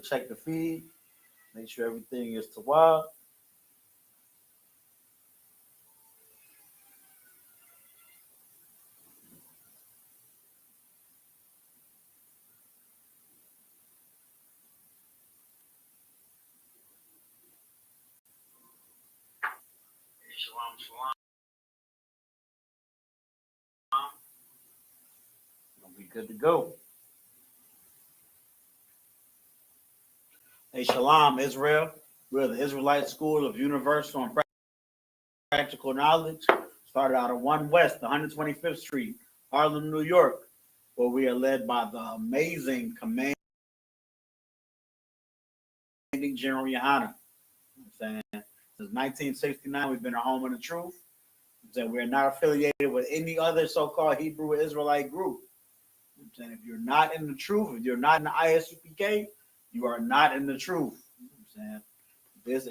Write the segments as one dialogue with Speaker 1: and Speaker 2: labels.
Speaker 1: check the feed, make sure everything is to wild.
Speaker 2: Shalom, shalom.
Speaker 1: We'll be good to go. Hey, Shalom, Israel. We're the Israelite School of Universal and Practical Knowledge. Started out of 1 West, 125th Street, Harlem, New York, where we are led by the amazing Commanding General Yohana. I'm saying since 1969, we've been a home of the truth. I'm saying we're not affiliated with any other so-called Hebrew Israelite group. I'm saying if you're not in the truth, if you're not in the ISUPK, you are not in the truth. I'm saying this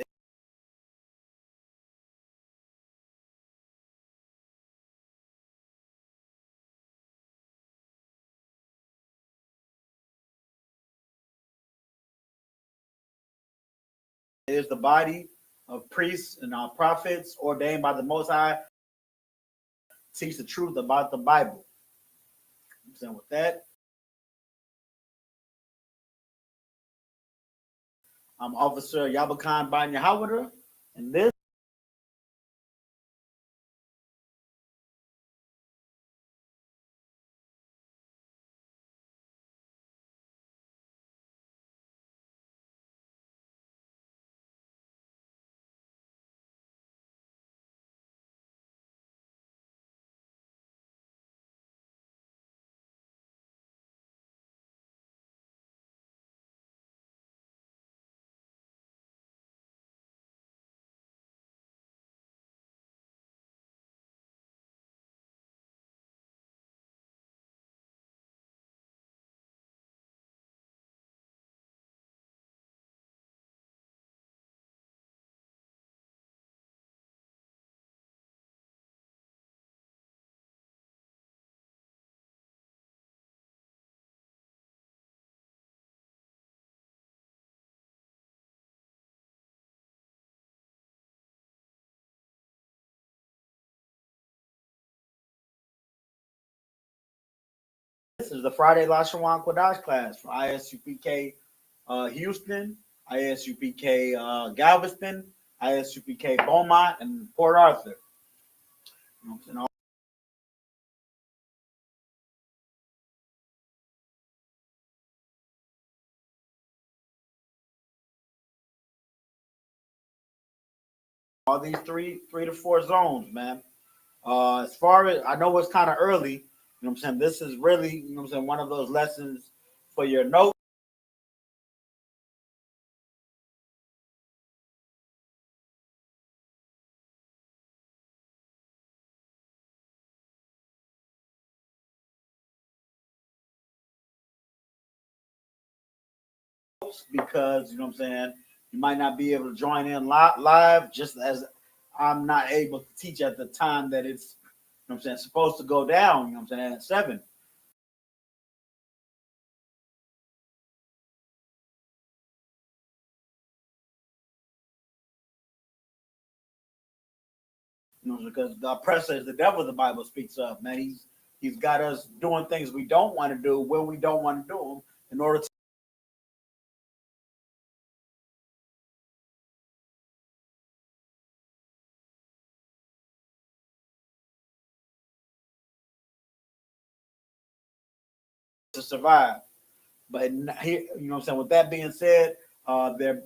Speaker 1: is the body of priests and our prophets ordained by the Most High, teach the truth about the Bible. I'm saying with that, I'm Officer Yabakan Ban Yahawada, and this is the Friday Lashawan Qadash class for ISUPK Houston, ISUPK Galveston, ISUPK Beaumont, and Port Arthur. You know, all these three to four zones, man. As far as I know, it's kind of early. You know what I'm saying? This is really, you know what I'm saying, one of those lessons for your notes. Because you know what I'm saying, you might not be able to join in live, just as I'm not able to teach at the time that it's, you know what I'm saying, supposed to go down. You know what I'm saying, at 7. You know, because the oppressor is the devil. The Bible speaks of, man. He's got us doing things we don't want to do when we don't want to do them in order to. Survive. But here, you know what I'm saying. With that being said, they're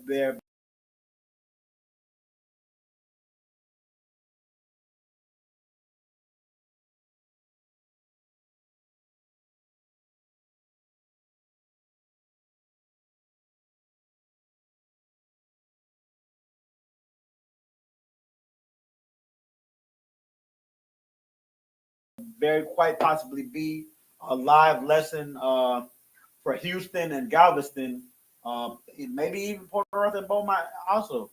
Speaker 1: very quite possibly be a live lesson for Houston and Galveston, maybe even Port Arthur and Beaumont also.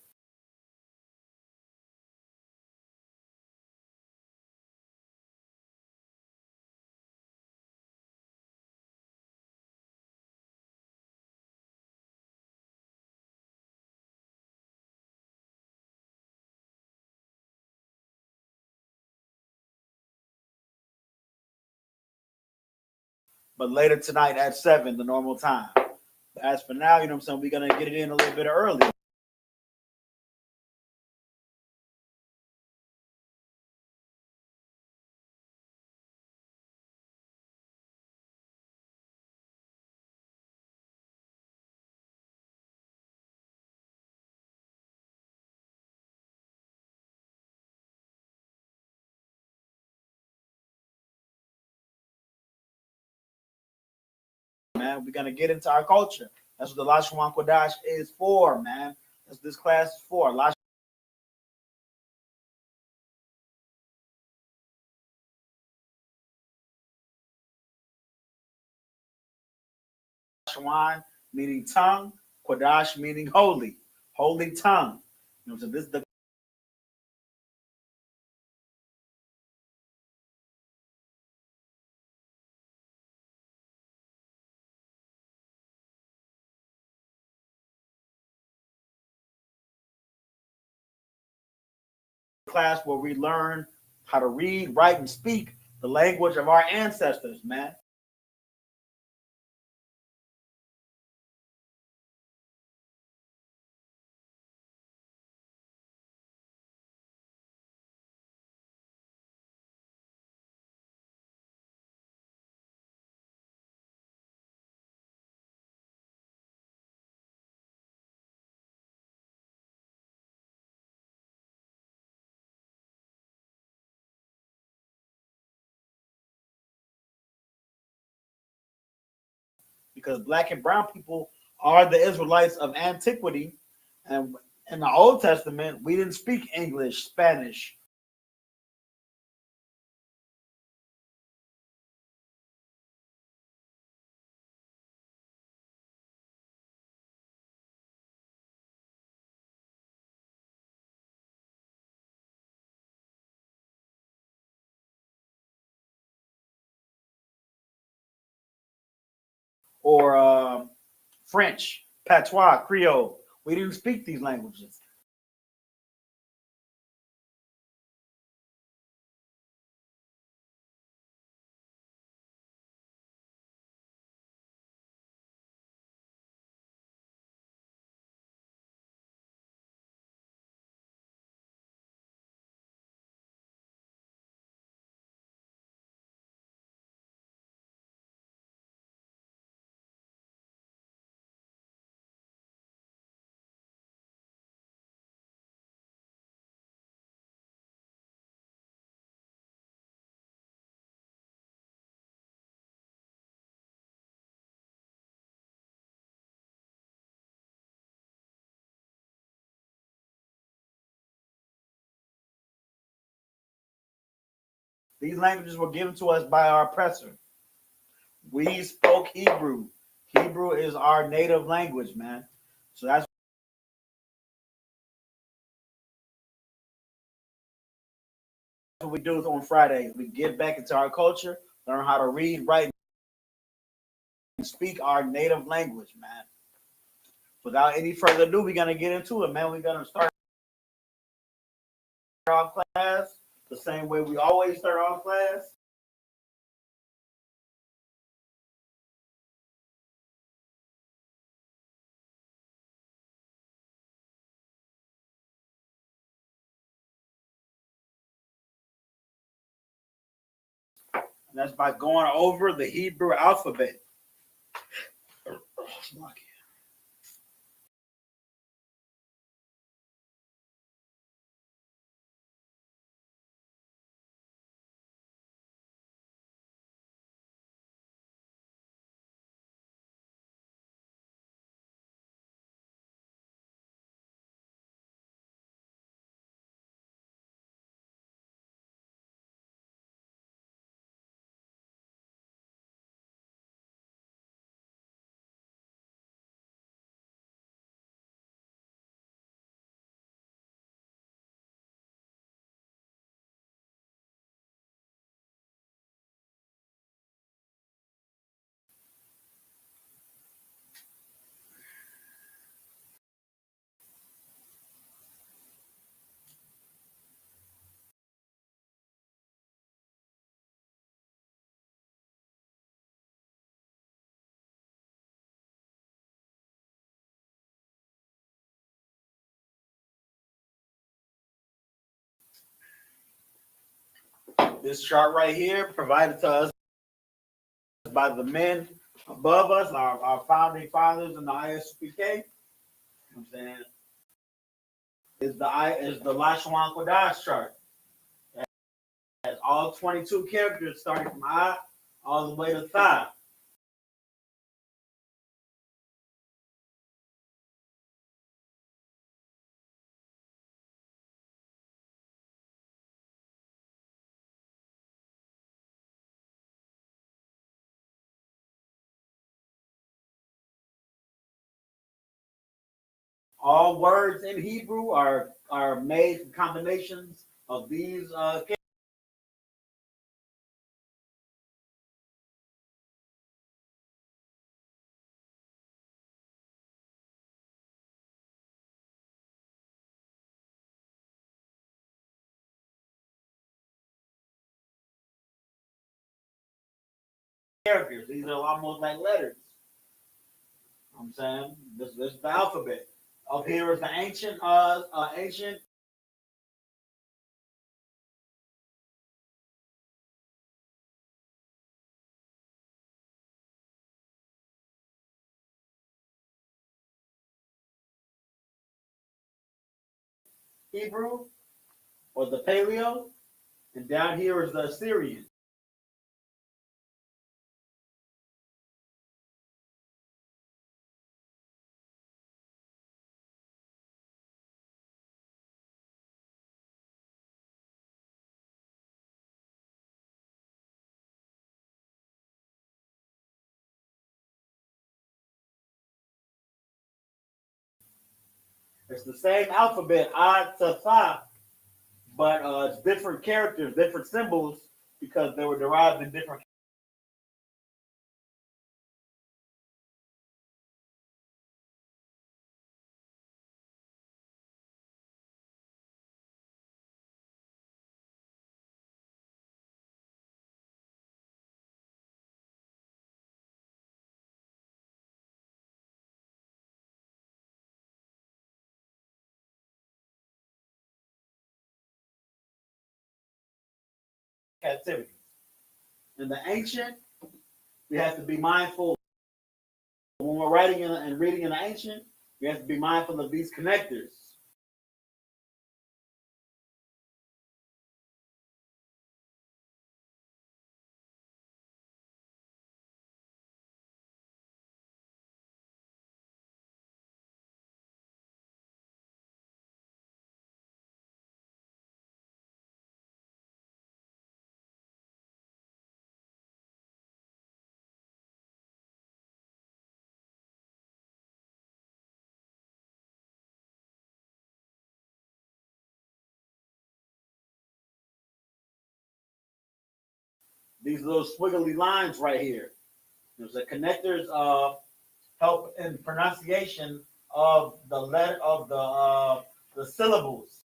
Speaker 1: but later tonight at 7, the normal time. But as for now, you know what I'm saying, we're gonna get it in a little bit early. Man, we're gonna get into our culture. That's what the Lashawan Qadash is for, man. That's what this class is for. Lashawan meaning tongue, Qadash meaning holy, holy tongue. You know, so this is the class where we learn how to read, write, and speak the language of our ancestors, man. Because black and brown people are the Israelites of antiquity. And in the Old Testament, we didn't speak English, Spanish, or French, Patois, Creole. We didn't speak these languages. These languages were given to us by our oppressor. We spoke Hebrew. Hebrew is our native language, man. So that's what we do on Fridays. We get back into our culture, learn how to read, write, and speak our native language, man. Without any further ado, we're gonna get into it, man. We're gonna start our class the same way we always start our class. And that's by going over the Hebrew alphabet. This chart right here, provided to us by the men above us, our founding fathers in the ISUPK. You know what I'm saying? Is the Lashawan Qadash chart. It has all 22 characters starting from I all the way to Tha. All words in Hebrew are made from combinations of these characters. These are almost like letters. You know what I'm saying this is the alphabet. Up here is the ancient Hebrew or the Paleo, and down here is the Assyrian. It's the same alphabet, I to Tha, but it's different characters, different symbols, because they were derived in different. Captivity. In the ancient, we have to be mindful when we're writing and reading in the ancient. We have to be mindful of these connectors. These little squiggly lines right here. There's the connectors help in pronunciation of the letter of the syllables.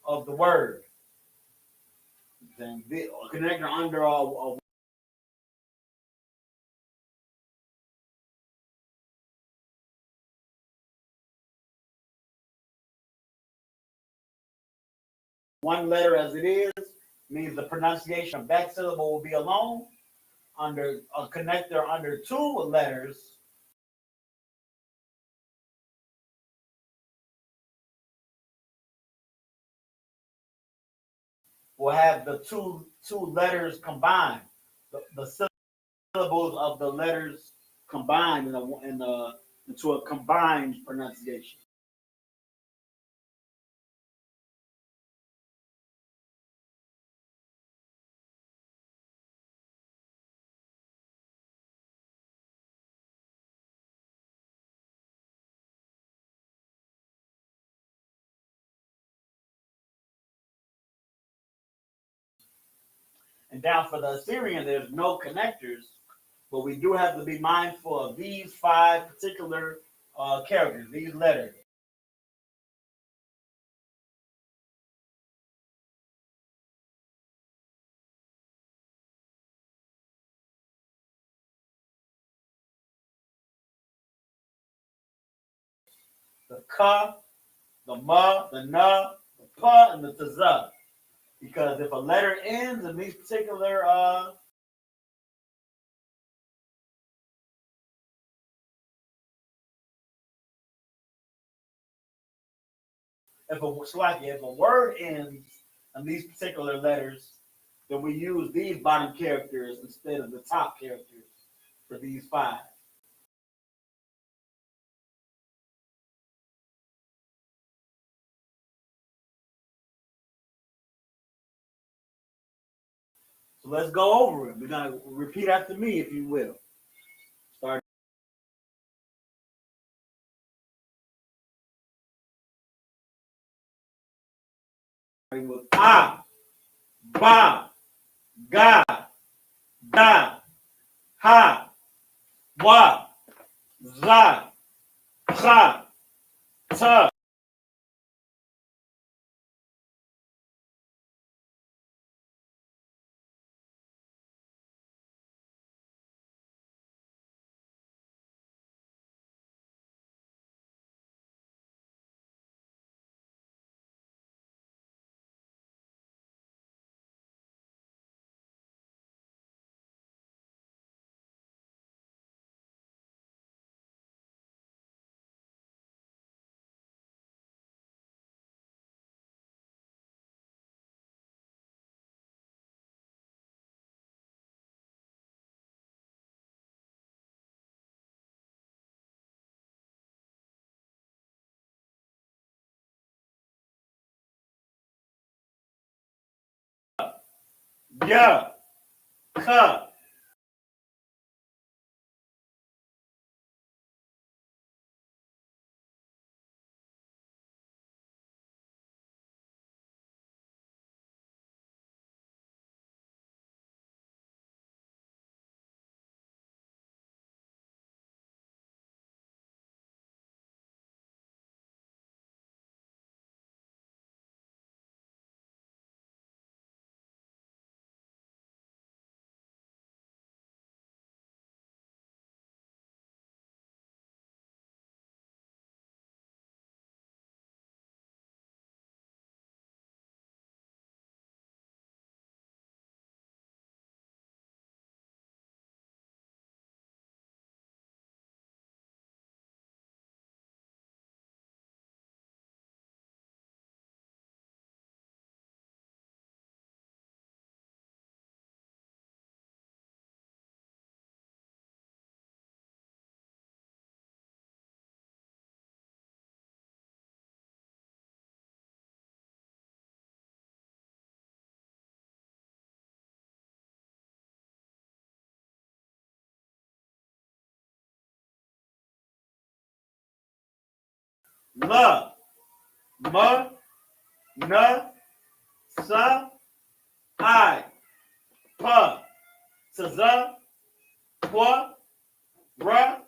Speaker 1: Of the word. Then the connector under one letter as it is means the pronunciation of that syllable will be alone. Under a connector under two letters, will have the two letters combined. The syllables of the letters combined into a combined pronunciation. And down for the Assyrian, there's no connectors, but we do have to be mindful of these five particular characters, these letters. the ka, the ma, the na, the pa, and the taza. Because if a letter ends in these particular if a word ends in these particular letters, then we use these bottom characters instead of the top characters for these five. So let's go over it. We're gonna repeat after me, if you will. Start with a, ba, ga, da, ha, wa, za, cha, ta. Ya, ka. La, ma, na, sa, I, pa, taza, kwa, ra.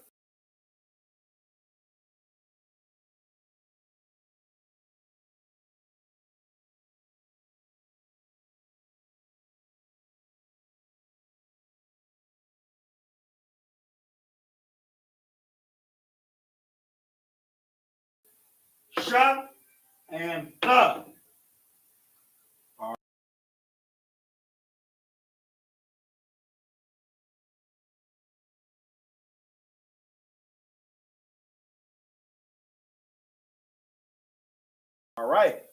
Speaker 1: Sha, and ka. All right.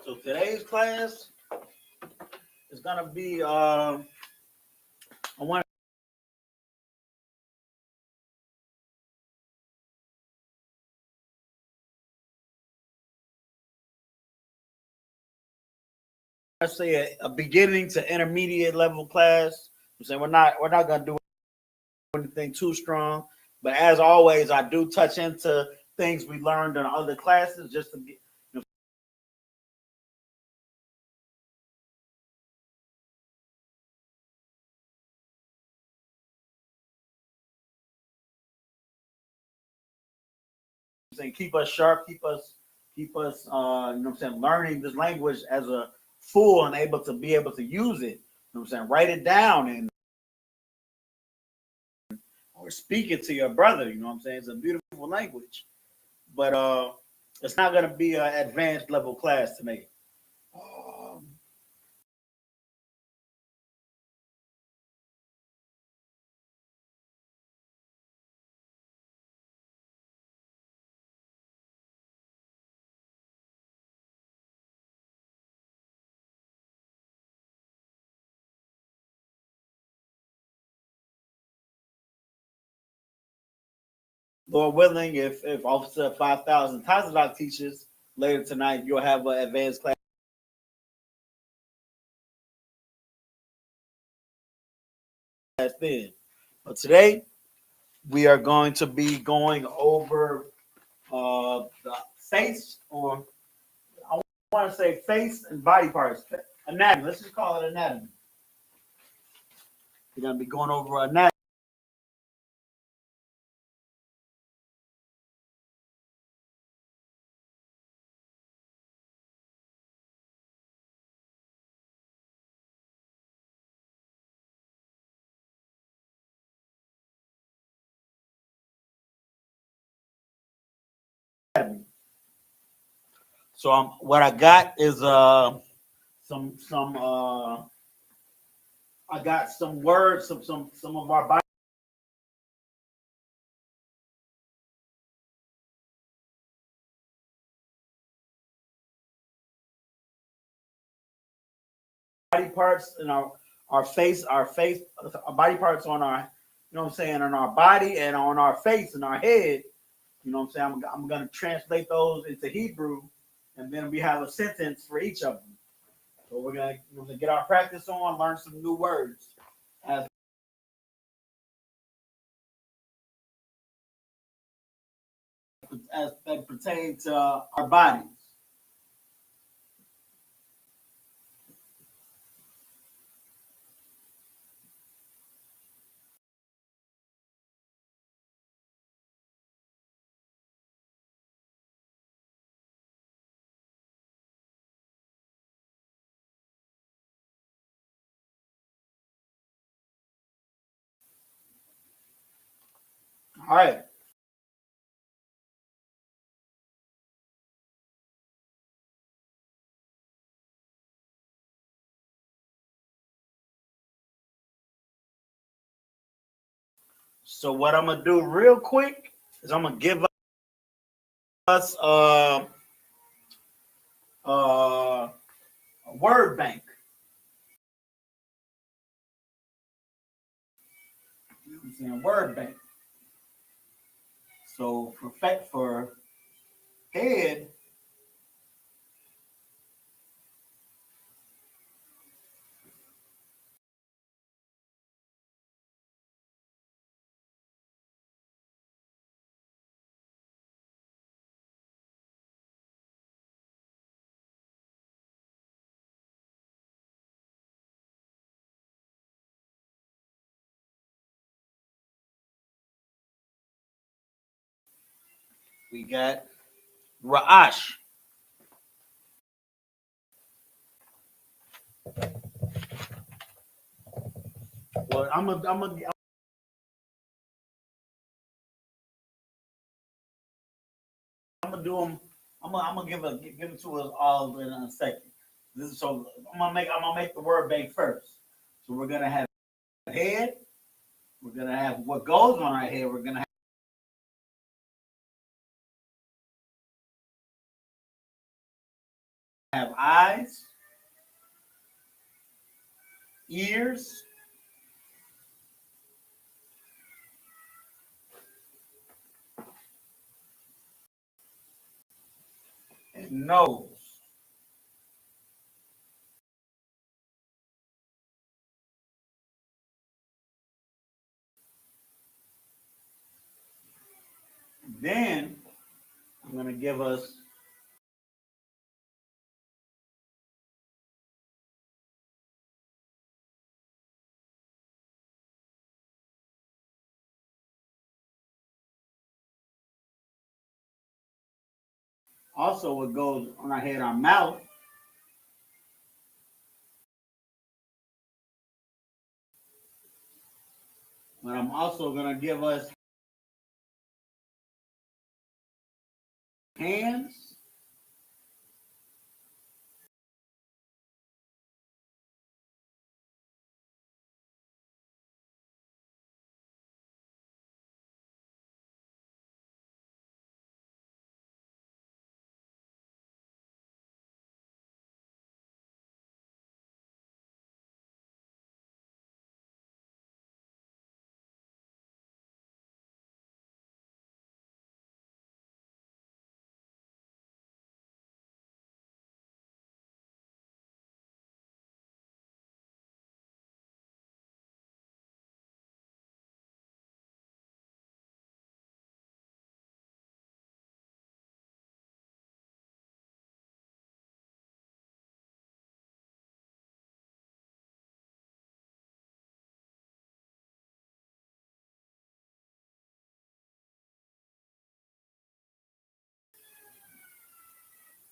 Speaker 1: So today's class is gonna be I want say a beginning to intermediate level class. I'm saying we're not gonna do anything too strong, but as always, I do touch into things we learned in other classes just to get. Saying keep us sharp, keep us learning this language as a full and able to use it. Write it down and or speak it to your brother. It's a beautiful language, but it's not gonna be an advanced level class today. Um, Lord willing, if Officer 5,000 Tazadok teaches later tonight, you'll have an advanced class then. But today we are going to be going over the face, or I want to say face and body parts, anatomy. Let's just call it anatomy. We're going to be going over anatomy. So what I got is some I got some words, some of our body parts and our body parts on our, on our body and on our face and our head. I'm going to translate those into Hebrew, and then we have a sentence for each of them. So we're going to get our practice on, learn some new words as they pertain to our bodies. All right. So what I'm gonna do real quick is I'm gonna give us a word bank. I'm saying word bank. So for head, we got Ra'ash. Well, I'm gonna do them. I'm gonna give it to us all in a second. So I'm gonna make the word bank first. So we're gonna have head. We're gonna have what goes on our head. We're gonna have eyes, ears, and nose. Then I'm gonna give us also what goes on our head, our mouth. But I'm also gonna give us hands,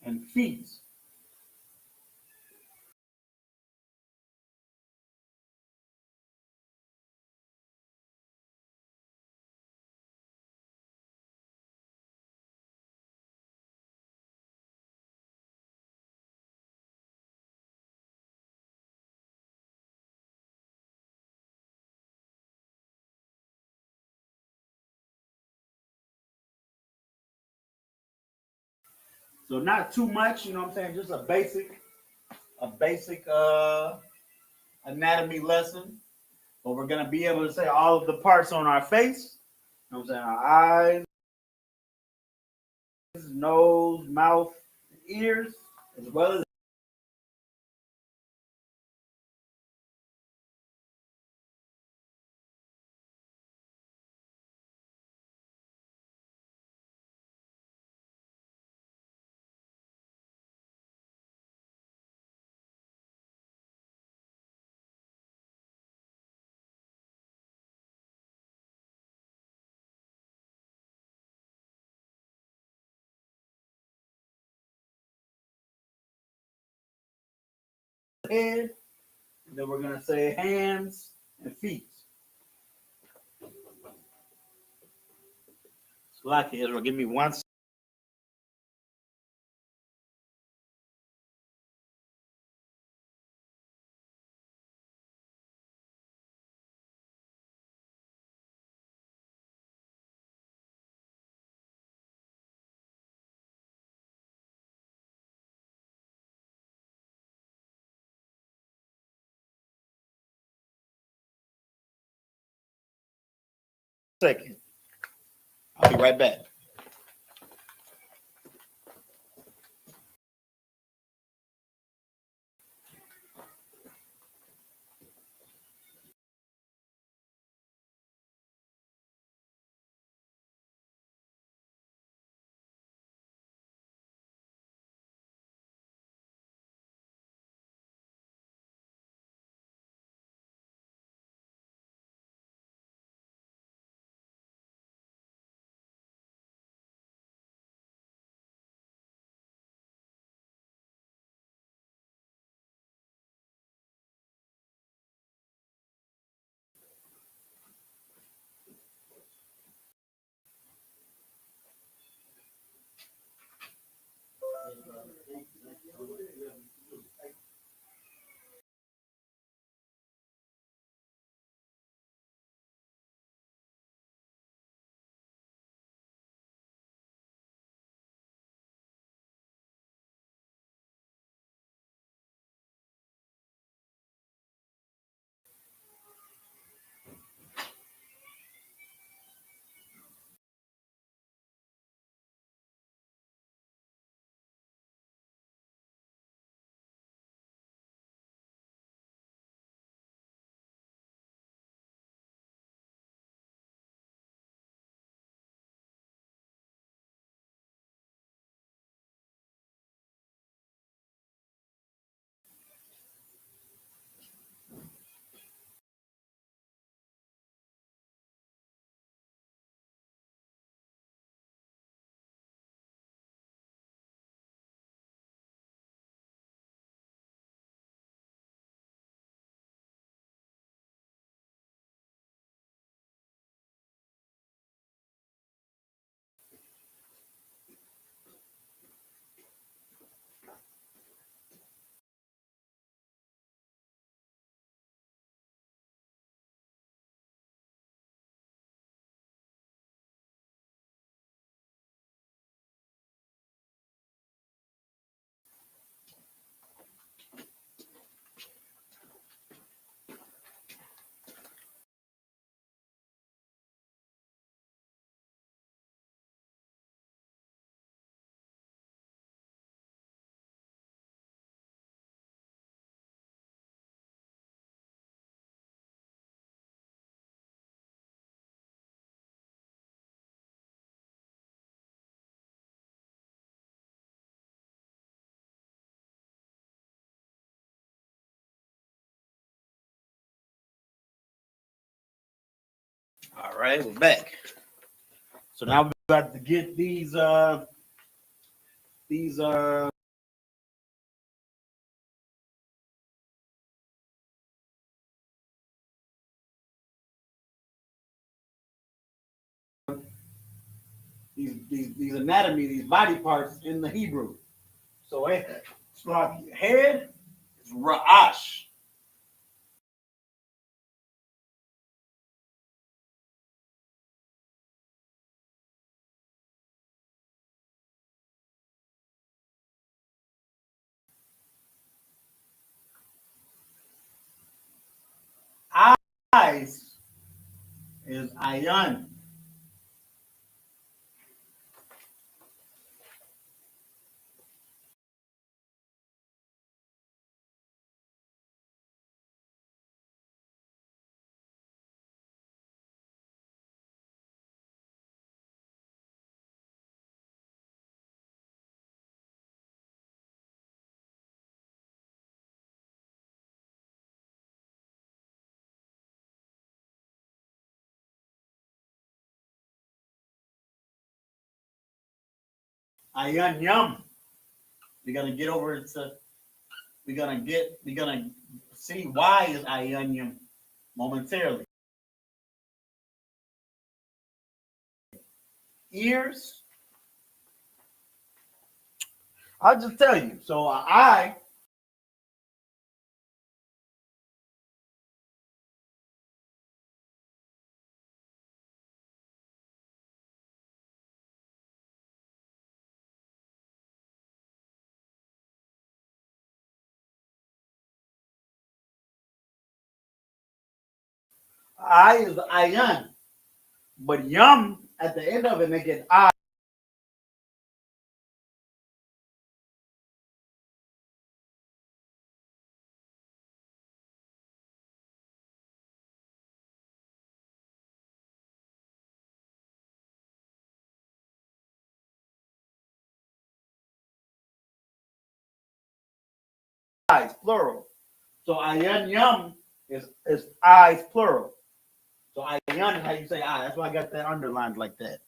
Speaker 1: and feet. So not too much, you know what I'm saying? Just a basic anatomy lesson. But we're gonna be able to say all of the parts on our face. You know what I'm saying? Our eyes, nose, mouth, ears, as well as head. And then we're gonna say hands and feet. Slack Israel, give me one second. I'll be right back. All right, we're back. So now we got to get these these anatomy, these body parts in the Hebrew. So it's like head is Ra'ash. Eyes is Ayan. Ayan Yum. We're gonna get over to we're gonna see why is Ayan Yum momentarily. Ears, I'll just tell you. So I is Ayan, but Yum at the end of it make it I. Eyes plural. So Ayan Yum is eyes plural. So Ayan is how you say I. That's why I got that underlined like that.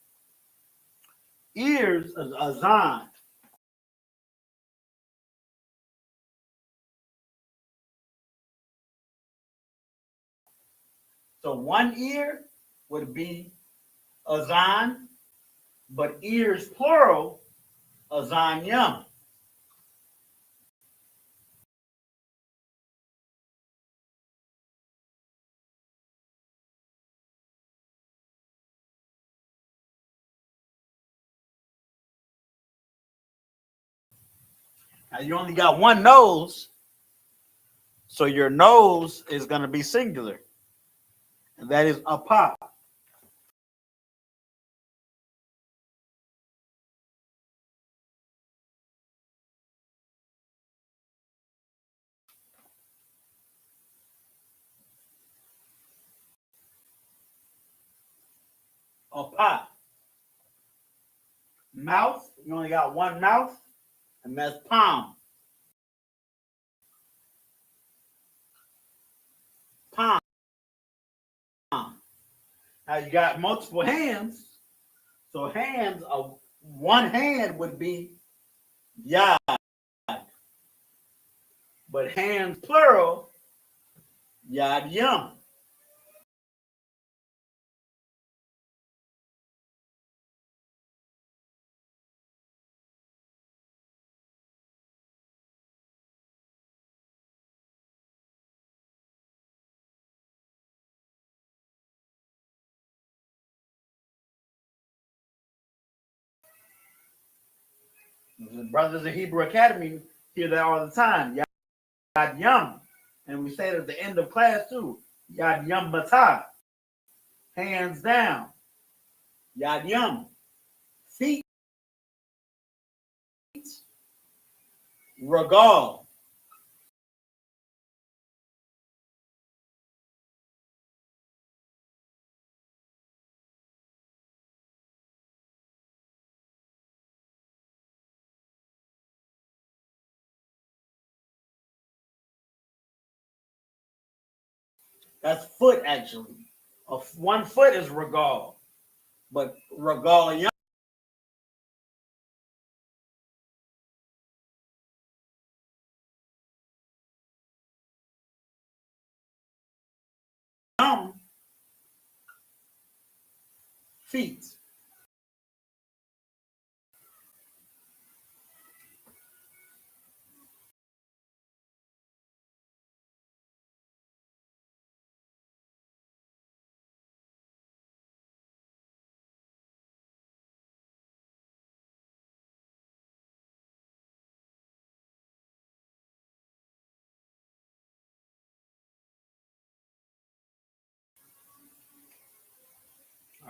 Speaker 1: Ears is Azan. So one ear would be Azan, but ears plural, Azan Yum. Now you only got one nose, so your nose is going to be singular, and that is apa. Apa. Mouth, you only got one mouth, and that's palm. Palm. Now you got multiple hands, so hands of one hand would be yad, but hands plural, yad yum. The brothers of Hebrew Academy hear that all the time. Yad yum. And we say it at the end of class too. Yad yum batah. Hands down. Yad yum. Feet. Regal. That's foot actually. 1 foot is regal, but regal feet.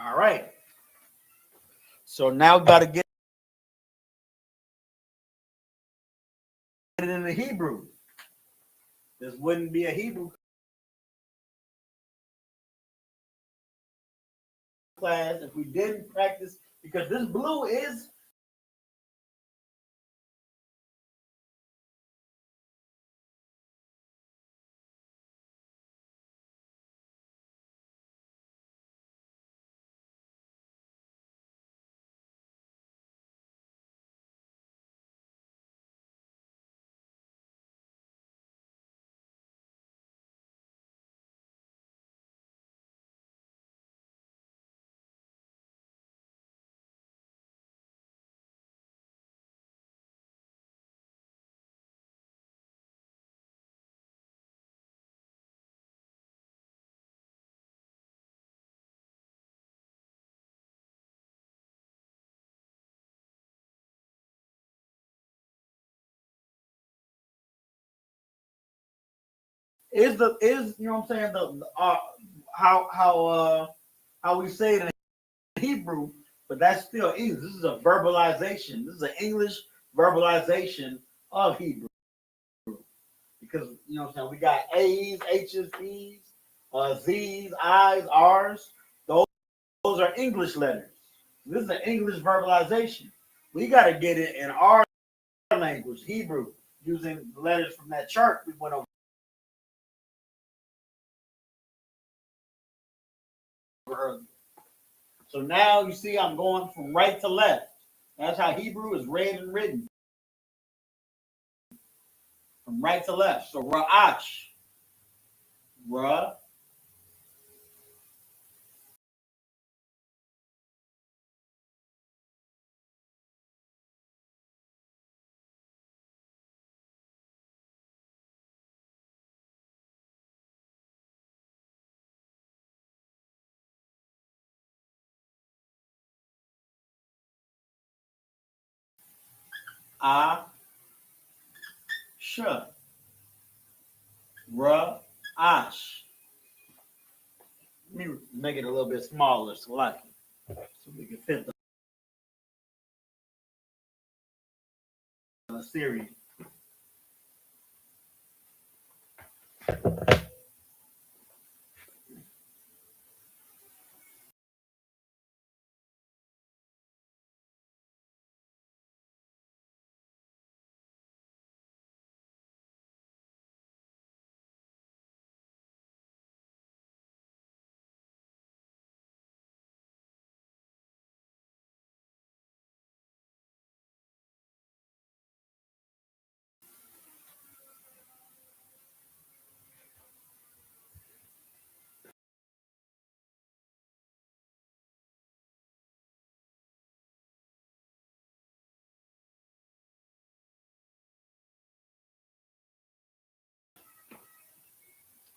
Speaker 1: All right. So now we got to get it in the Hebrew. This wouldn't be a Hebrew class if we didn't practice, because this blue is you know what I'm saying, the how we say it in Hebrew, but that's still English. This is a verbalization. This is an English verbalization of Hebrew, because you know what I'm saying, we got A's, H's, E's, Z's, I's, R's. Those are English letters. This is an English verbalization. We got to get it in our language, Hebrew, using letters from that chart we went over earlier. So now you see I'm going from right to left. That's how Hebrew is read and written. From right to left. So Ra'ash. Ra. Sh. Ra'ash. Let me make it a little bit smaller so we can fit the series.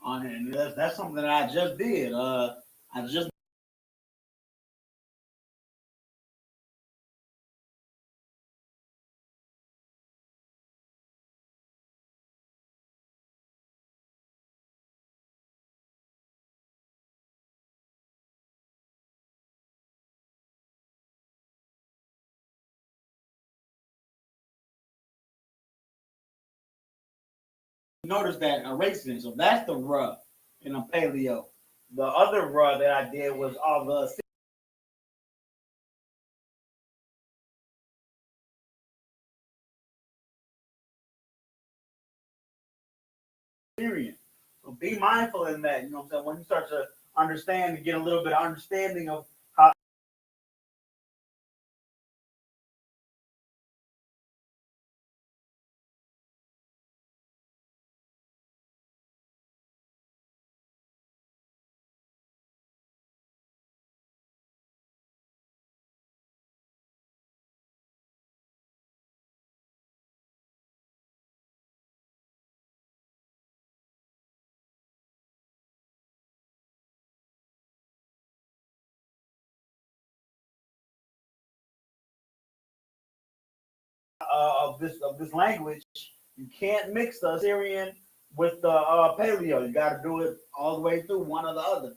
Speaker 1: On it. And that's something that I just did. I just noticed that erasing. So that's the rub in a paleo. The other rub that I did was all the Syrian. So be mindful in that. You know what I'm saying? When you start to understand to get a little bit of understanding of how of this language. You can't mix the Assyrian with the Paleo. You got to do it all the way through, one or the other.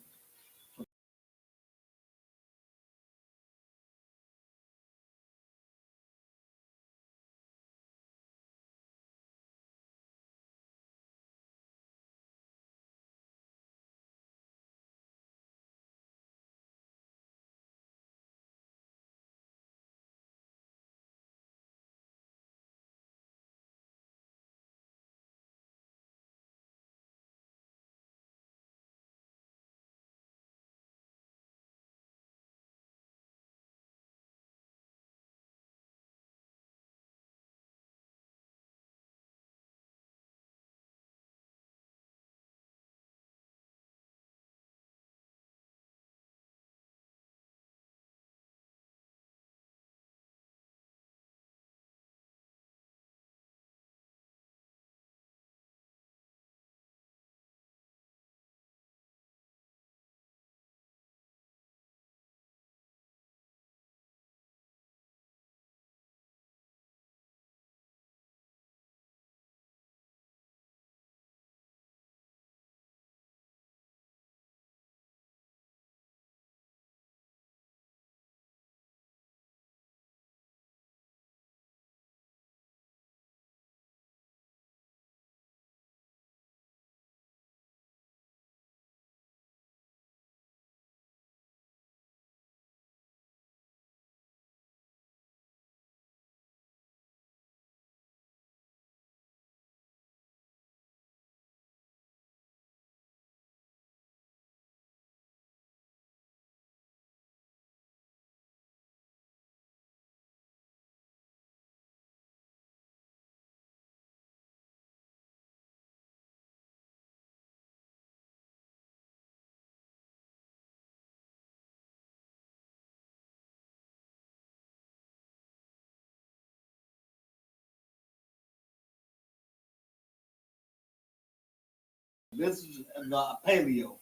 Speaker 1: This is the Paleo,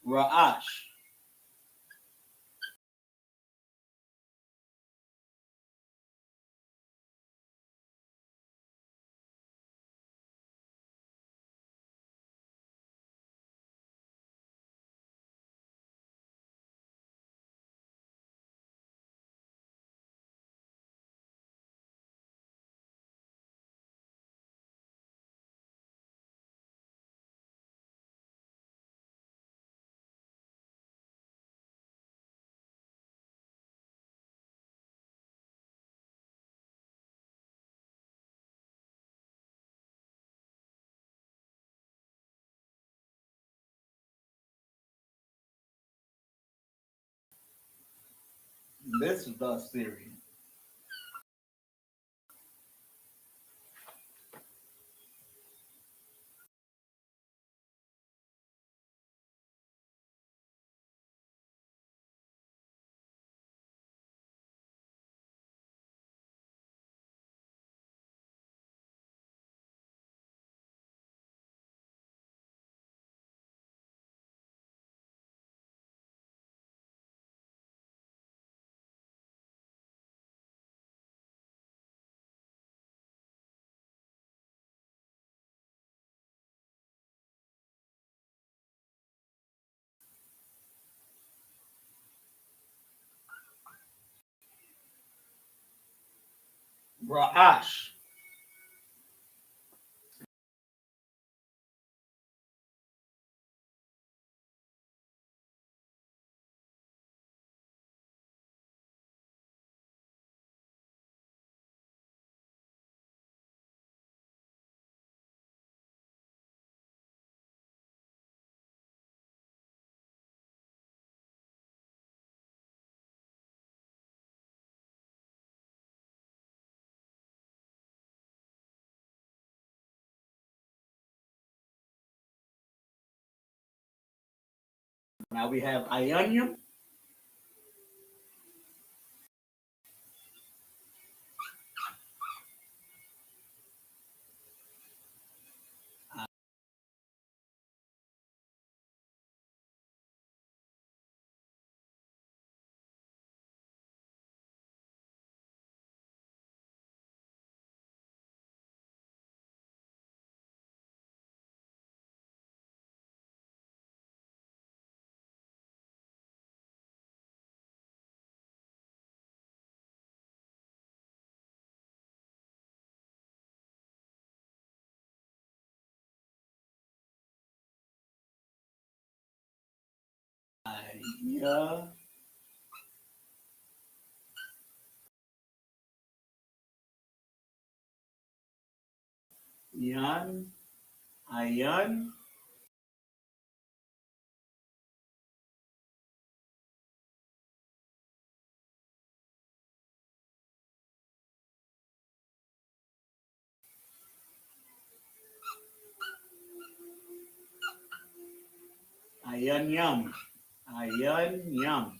Speaker 1: Ra'ash. This is the Assyrian. Ra'ash. Now we have Ionium. Ionium. Ion. Ionium. Ionium.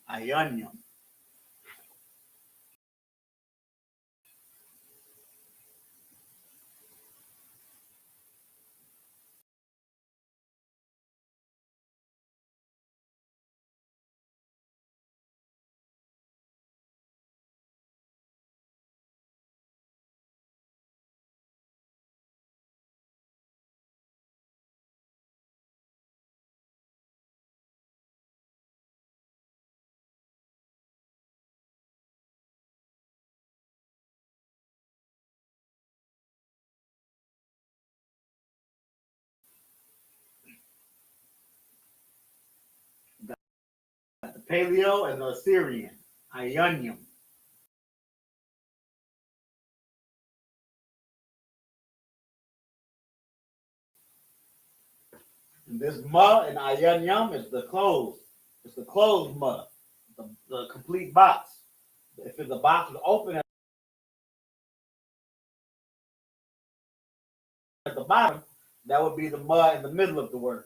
Speaker 1: Ionium. The Paleo and the Assyrian. Ionium. And this ma and Ionium is the closed. It's the closed ma, the complete box. If the box is open at the bottom, that would be the ma in the middle of the word.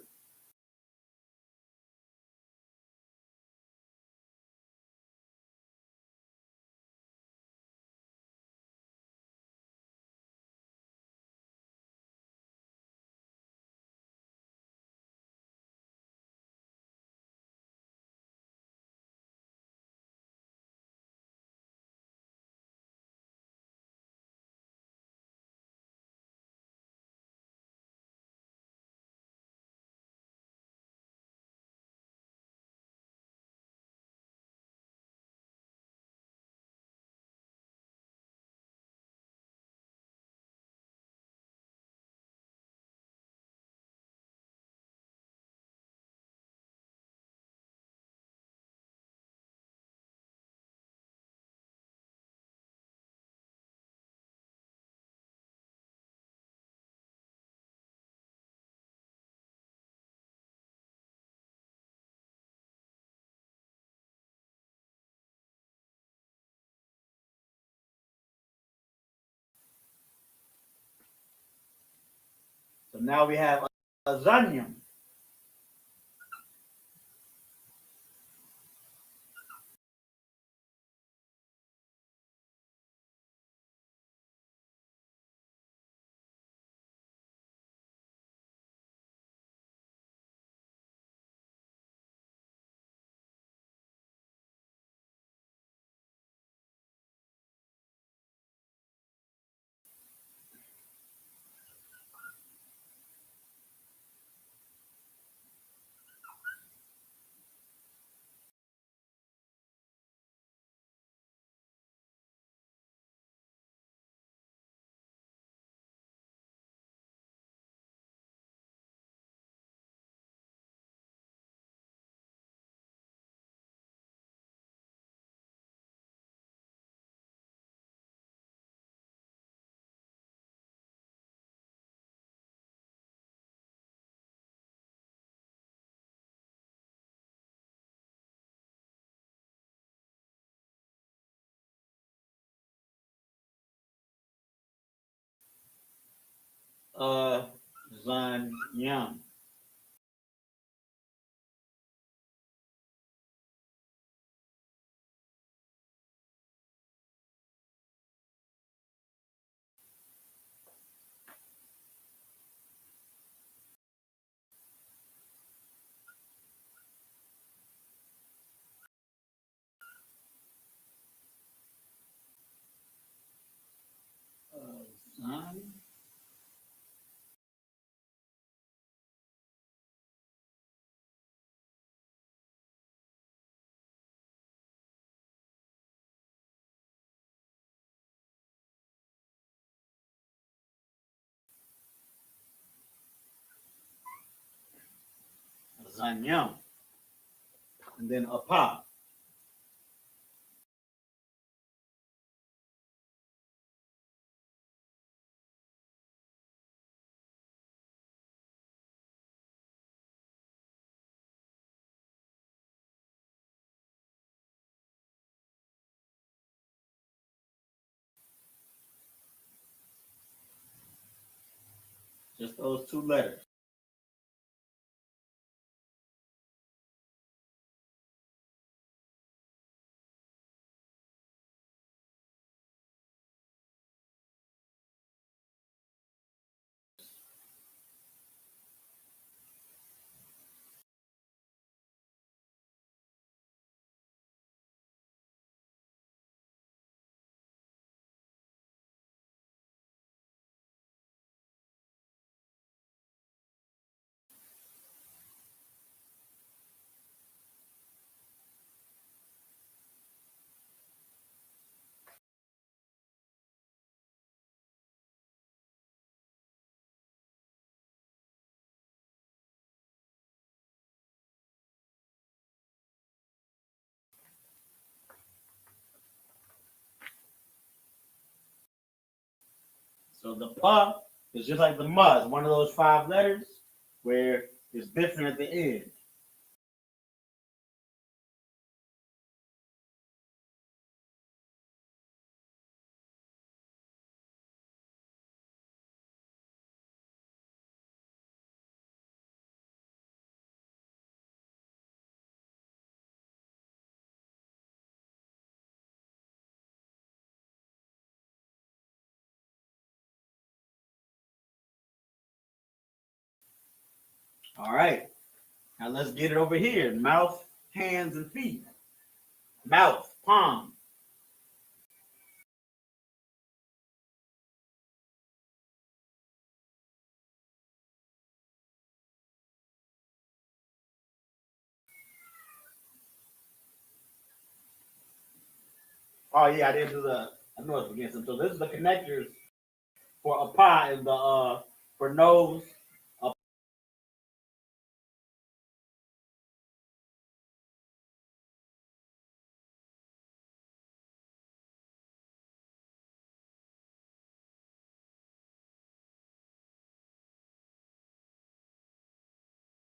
Speaker 1: So now we have Azanium. Azanium. Azanium. And then Apa. Just those two letters. So the pa is just like the ma. It's one of those five letters where it's different at the end. All right. Now let's get it over here. Mouth, hands, and feet. Mouth, palm. Oh yeah, I didn't do the. I know it's against them. So this is the connectors for a pie and the for nose.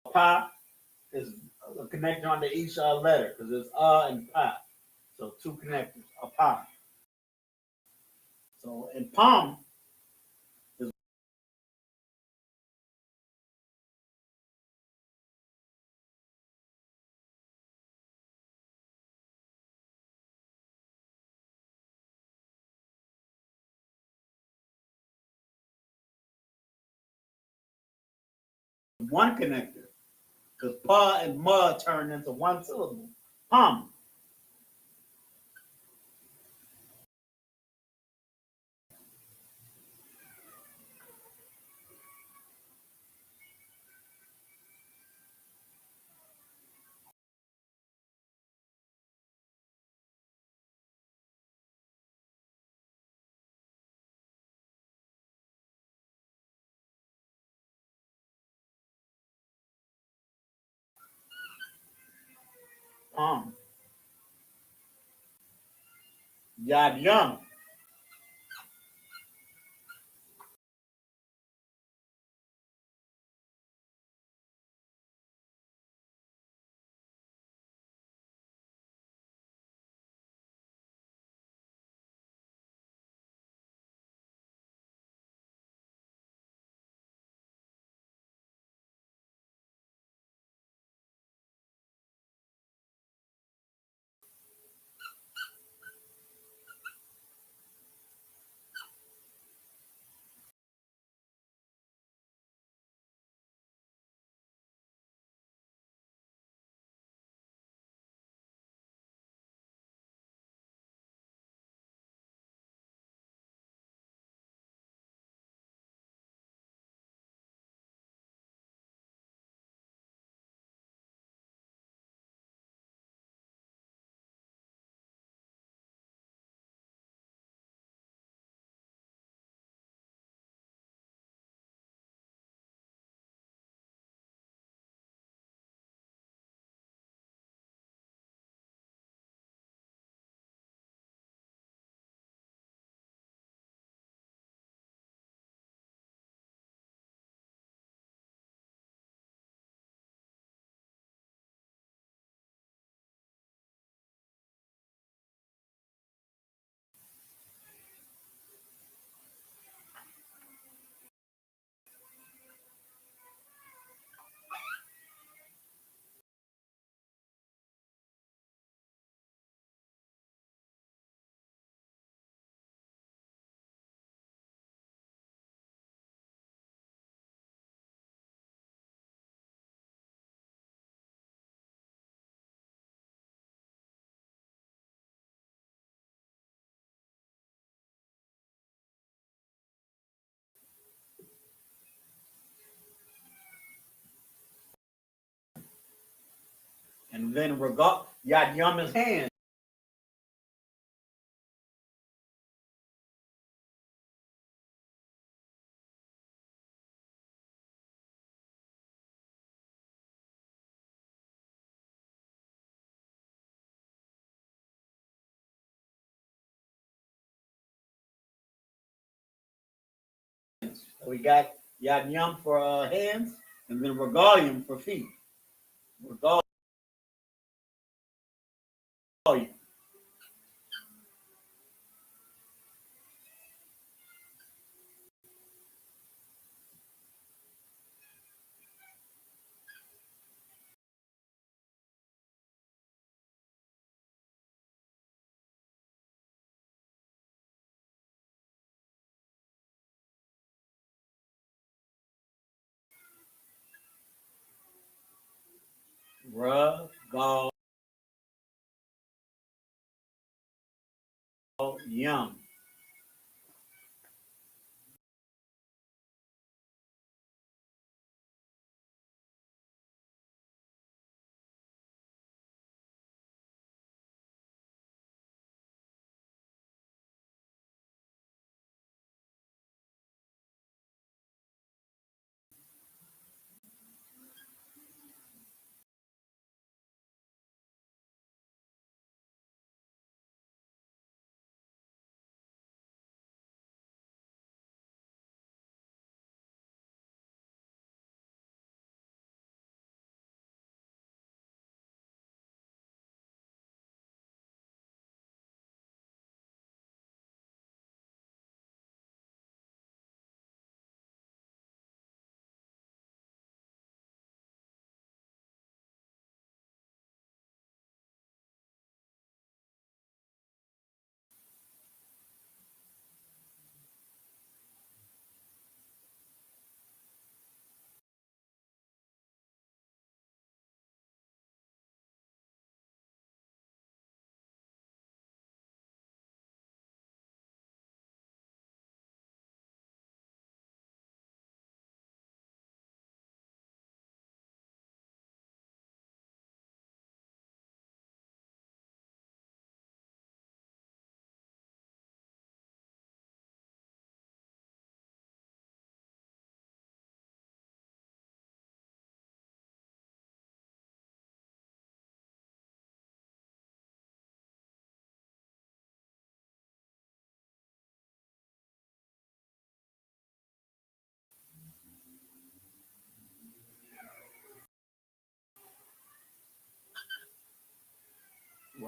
Speaker 1: A pie is a connector on each letter because it's and pie. So two connectors. A pie. So in palm is one connector. Because pa and ma turn into one syllable. Palm. Palm. Yad yum. And then Yad yum is hand. We got Yad yum for hands, and then regalium for feet. Regalium. Regalium.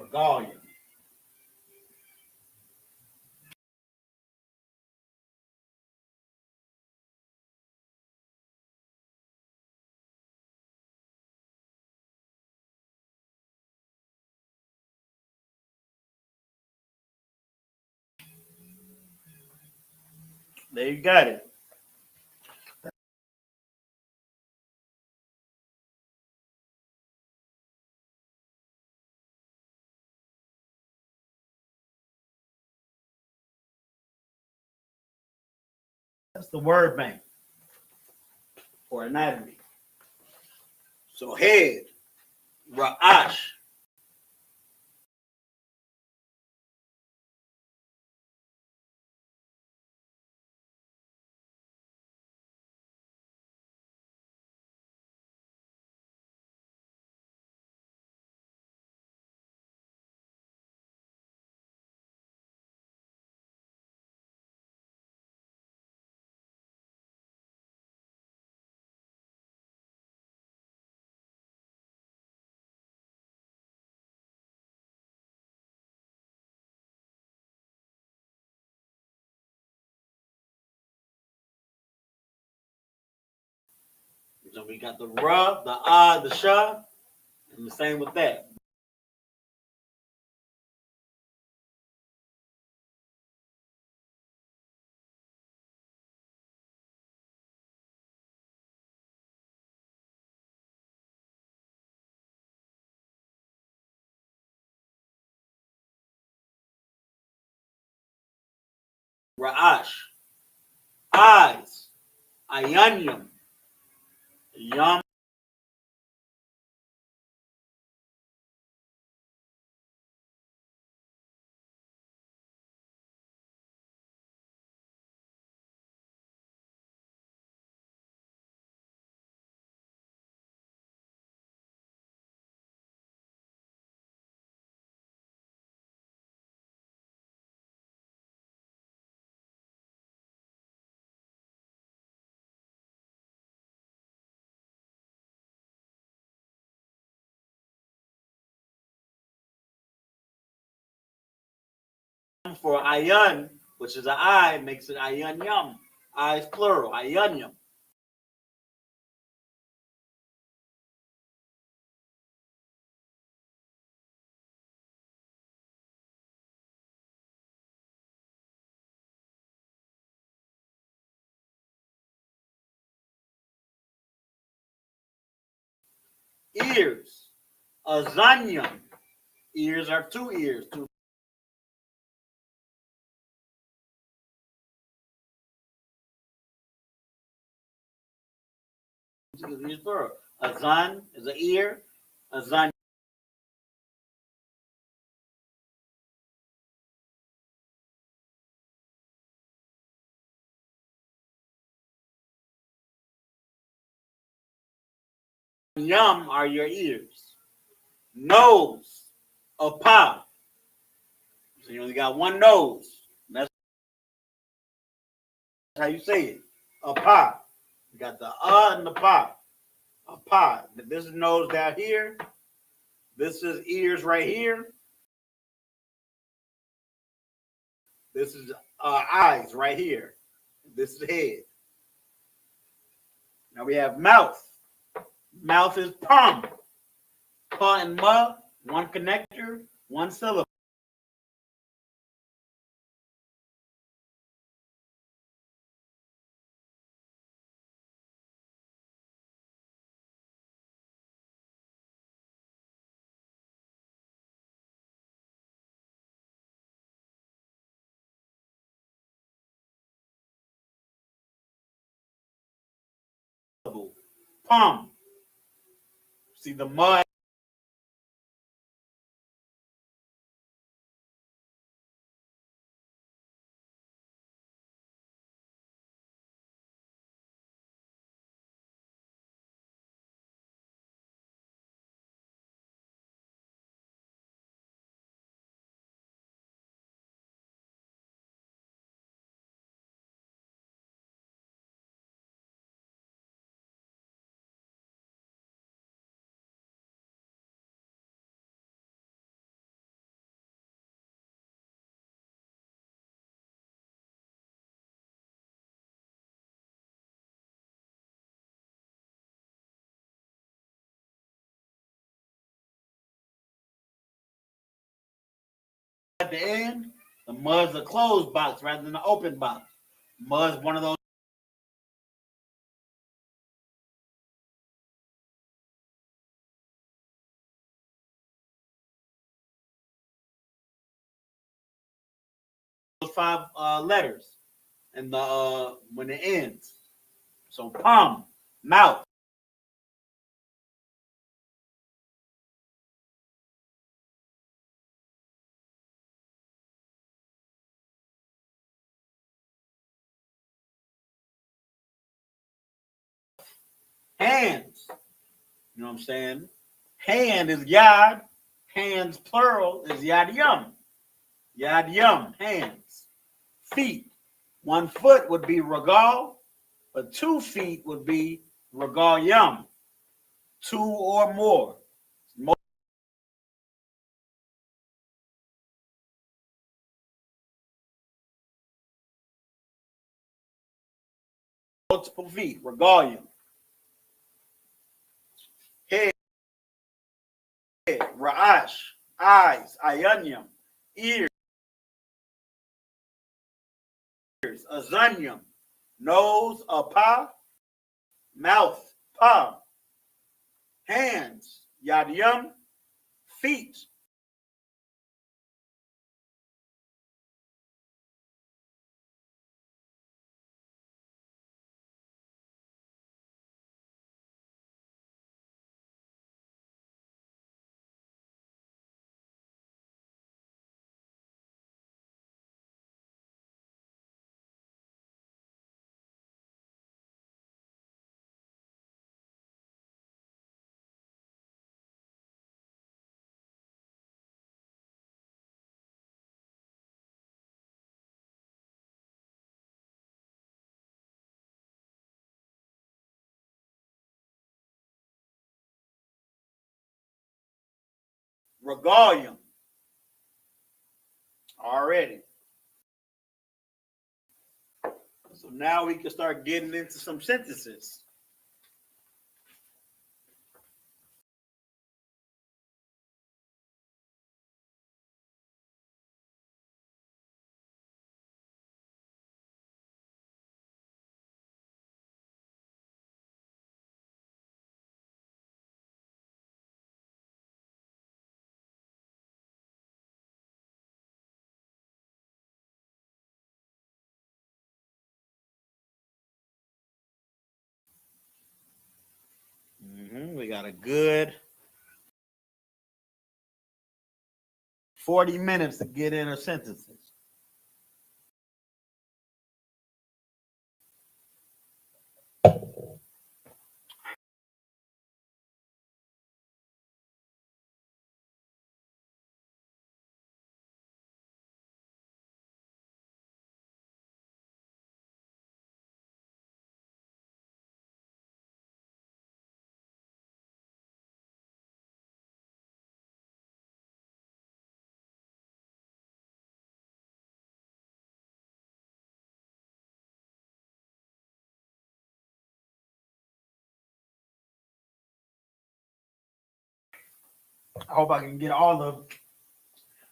Speaker 1: Regalia. There you got it. That's the word bank for anatomy. So head, Ra'ash. So we got the Ra, the Ah, the Shah, and the same with that. Ra'ash. Eyes. Ayanyam. Yum. For Ayan, which is an eye, makes it Ayanyam. Eyes plural. Ayanyam. Ears. Azanyam. Ears are two ears. Two. Ears plural. Azan is an ear. Azan. Yum are your ears. Nose. Apa. So you only got one nose. That's how you say it. Apa. You got the and the pa. Apa. This is nose down here. This is ears right here. This is eyes right here. This is head. Now we have mouth. Mouth is palm. Pa and ma, one connector, one syllable. Palm. See the ma at the end, the mud's a closed box rather than an open box. Mud's one of those five letters and the when it ends. So palm, mouth. Hands. You know what I'm saying? Hand is yad. Hands plural is yad yum. Yad yum. Hands. Feet. 1 foot would be regal, but 2 feet would be regal yum. 2 or more. Multiple feet. Regal yum. Head. Ra'ash. Eyes. Ayanyam. Ears. Azanyam. Nose. Apa. Mouth. Pa. Hands. Yadyam. Feet. Regalium. Already. So now we can start getting into some sentences. We got a good 40 minutes to get into sentences. I hope I can get all of.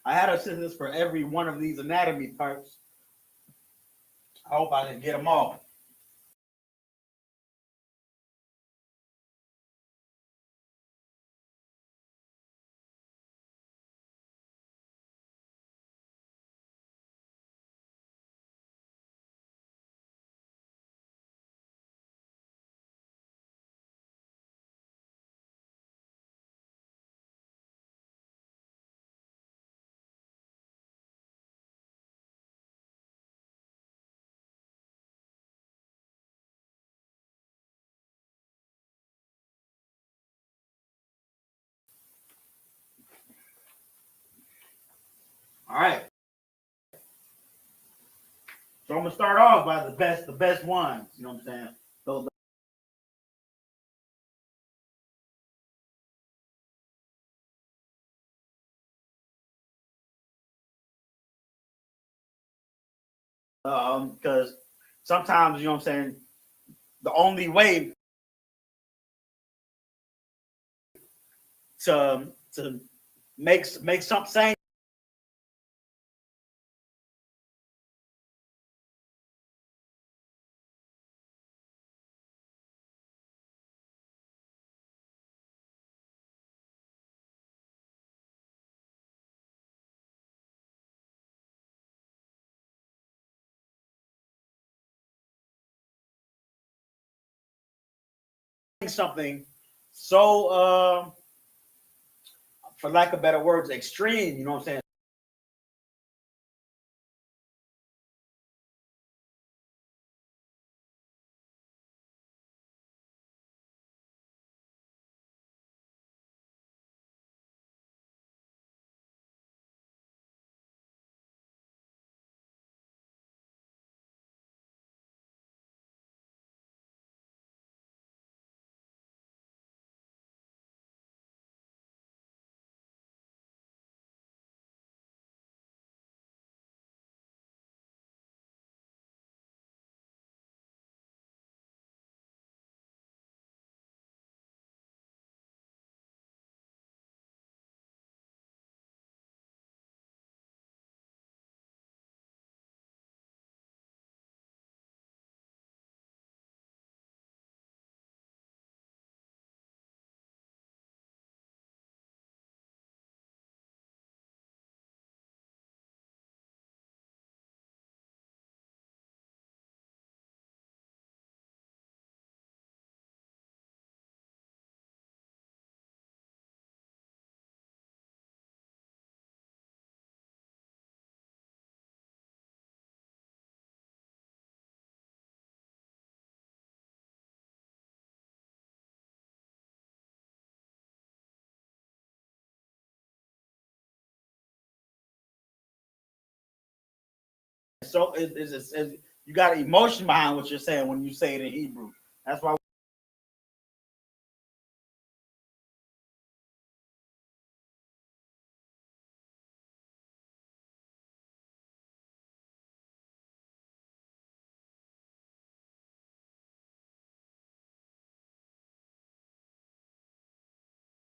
Speaker 1: I had a sentence for every one of these anatomy parts. I hope I can get them all. All right. So I'm gonna start off by the best ones. You know what I'm saying? So because sometimes, you know what I'm saying, the only way to make something something so for lack of better words, extreme, you know what I'm saying? So you got emotion behind what you're saying when you say it in Hebrew. That's why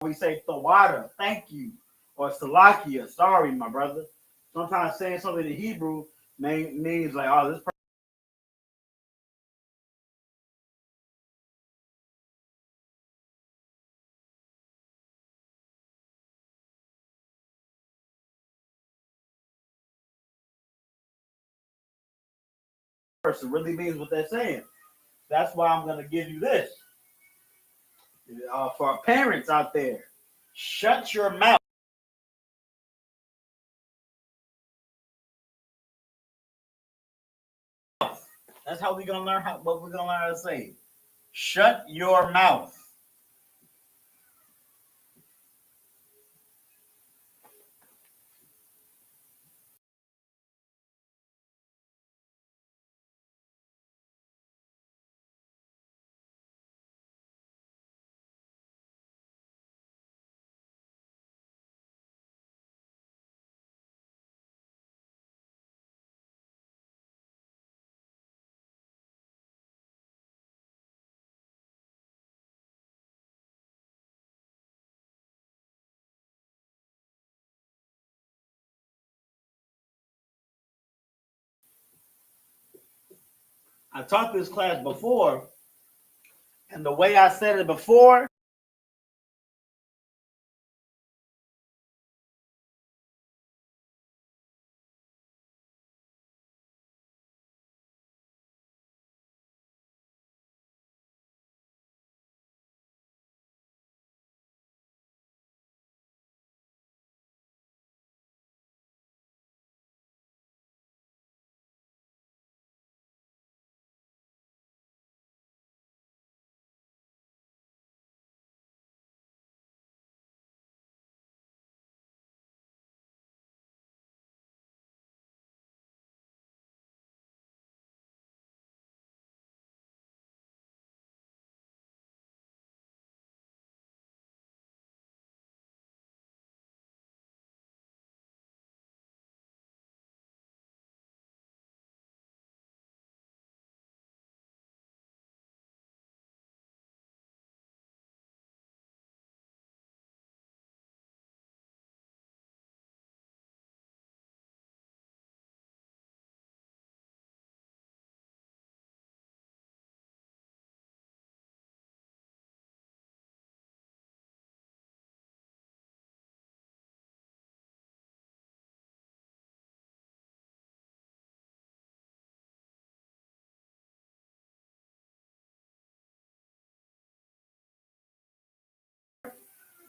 Speaker 1: we say Tawada, thank you, or Salakia, sorry, my brother. Sometimes saying something in Hebrew means like, oh, this person really means what they're saying. That's why I'm going to give you this. For our parents out there, shut your mouth. That's how we're gonna learn what we're gonna learn how to say. Shut your mouth. I taught this class before, and the way I said it before,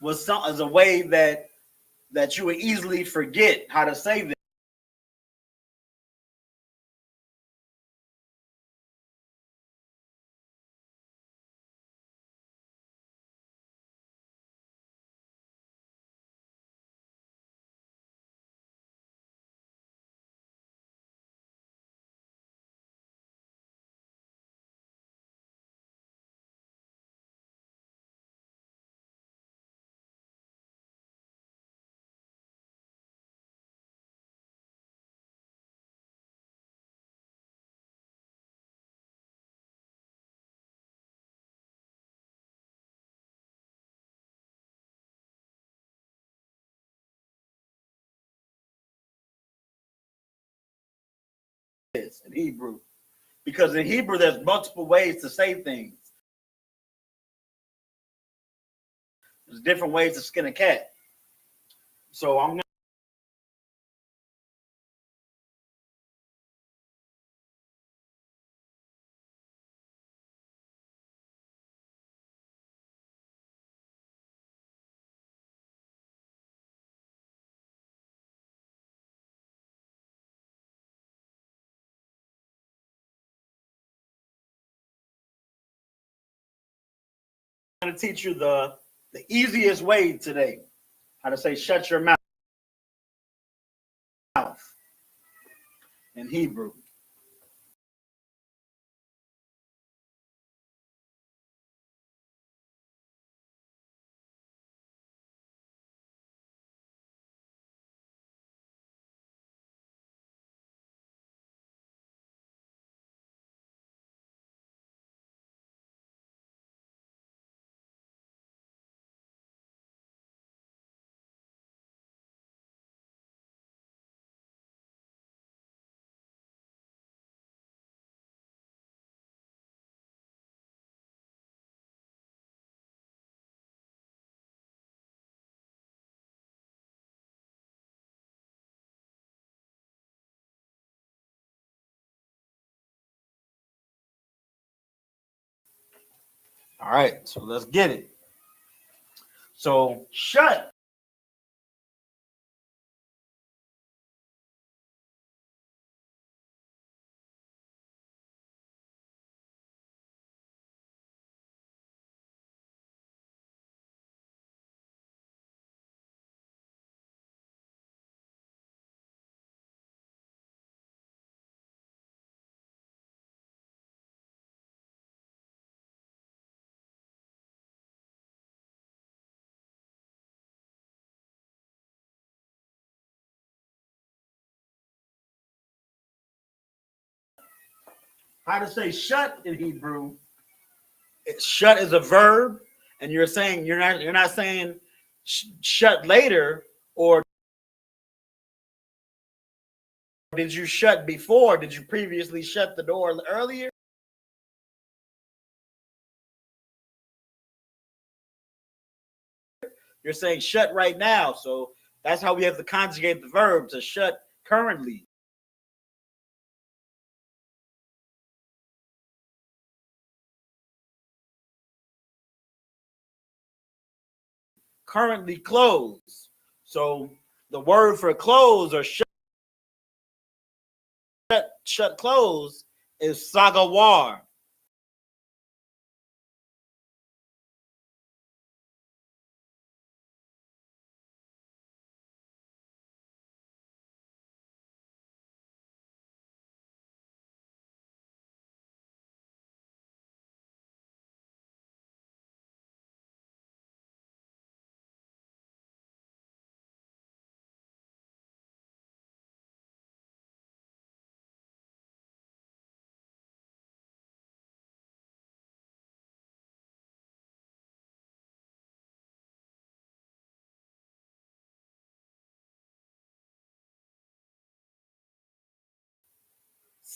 Speaker 1: was as a way that you would easily forget how to say this. In Hebrew, because in Hebrew there's multiple ways to say things. There's different ways to skin a cat. So I'm going to teach you the easiest way today, how to say shut your mouth in Hebrew. All right, so let's get it. So shut how to say shut in Hebrew. Shut is a verb, and you're saying you're not saying shut later, or did you shut before? Did you previously shut the door earlier? You're saying shut right now, so that's how we have to conjugate the verb to shut currently. Currently closed. So the word for close or shut close is sagawar.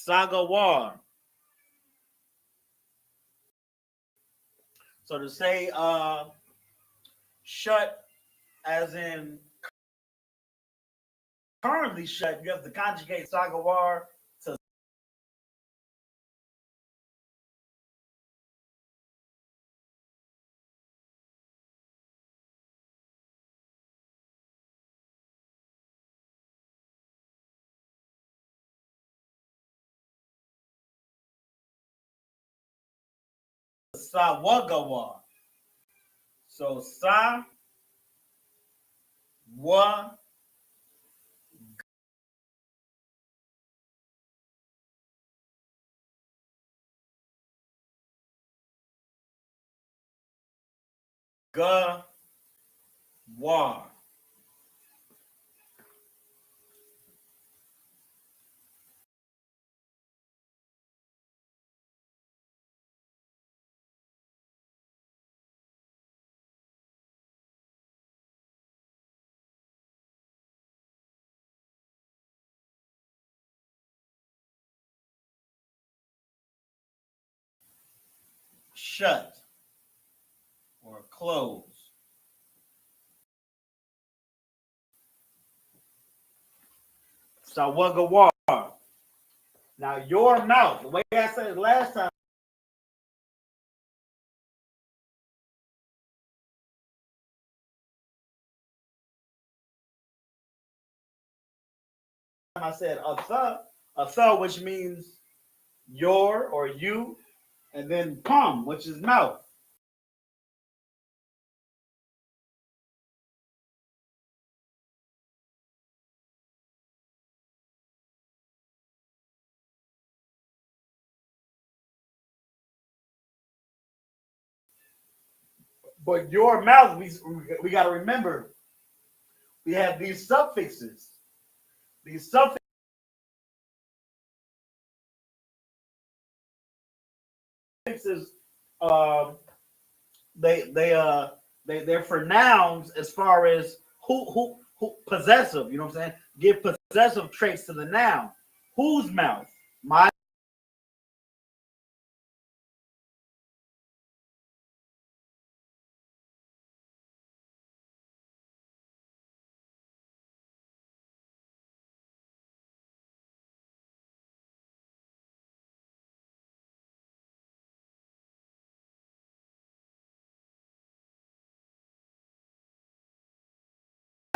Speaker 1: Sagawar. So to say shut as in currently shut, you have to conjugate sagawar to Sawagawa. So Sa Wa Ga Wa. Shut or close. Sawagawa. Now your mouth, the way I said it last time, I said a th, which means your or you, and then pum, which is mouth. But your mouth, we got to remember, we have these suffixes. These suffixes, uh, they're for nouns as far as who possessive. You know what I'm saying? Give possessive traits to the noun. Whose mouth? My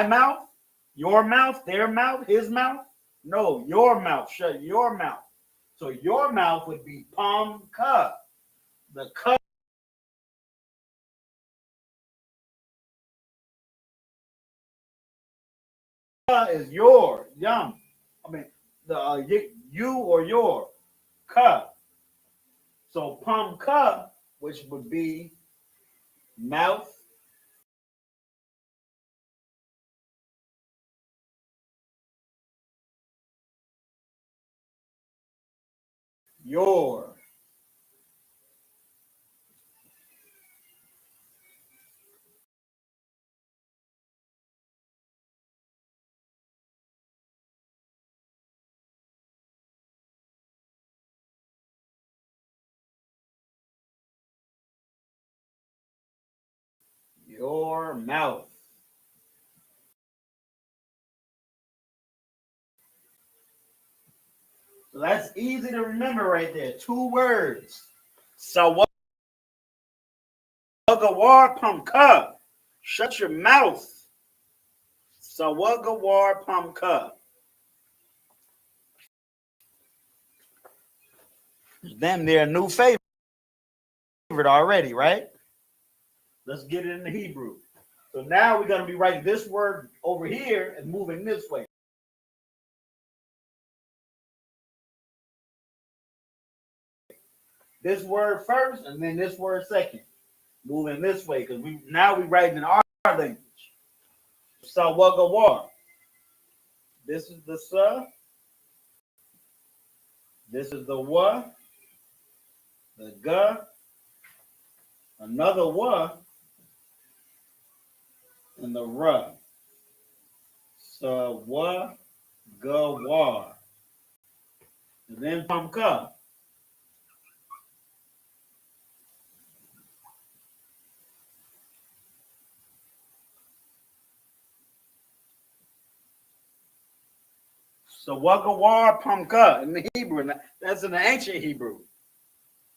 Speaker 1: mouth, your mouth, their mouth, his mouth. No, your mouth. Shut your mouth. So your mouth would be pum ka. The ka is your yum. I mean the you or your ka. So pum ka, which would be mouth, your. Your mouth. So that's easy to remember right there. 2 words. Sawagawar pumka. Shut your mouth. Sawagawar pumka. Damn, they're a new favorite already, right? Let's get it in the Hebrew. So now we're going to be writing this word over here and moving this way. This word first and then this word second. Moving this way because we writing in our language. Sawagawar. This is the sa. This is the wa. The ga. Another wa. And the ra. Sawagawar. And then pamka. Sawagawar pamka in the Hebrew. That's in the ancient Hebrew.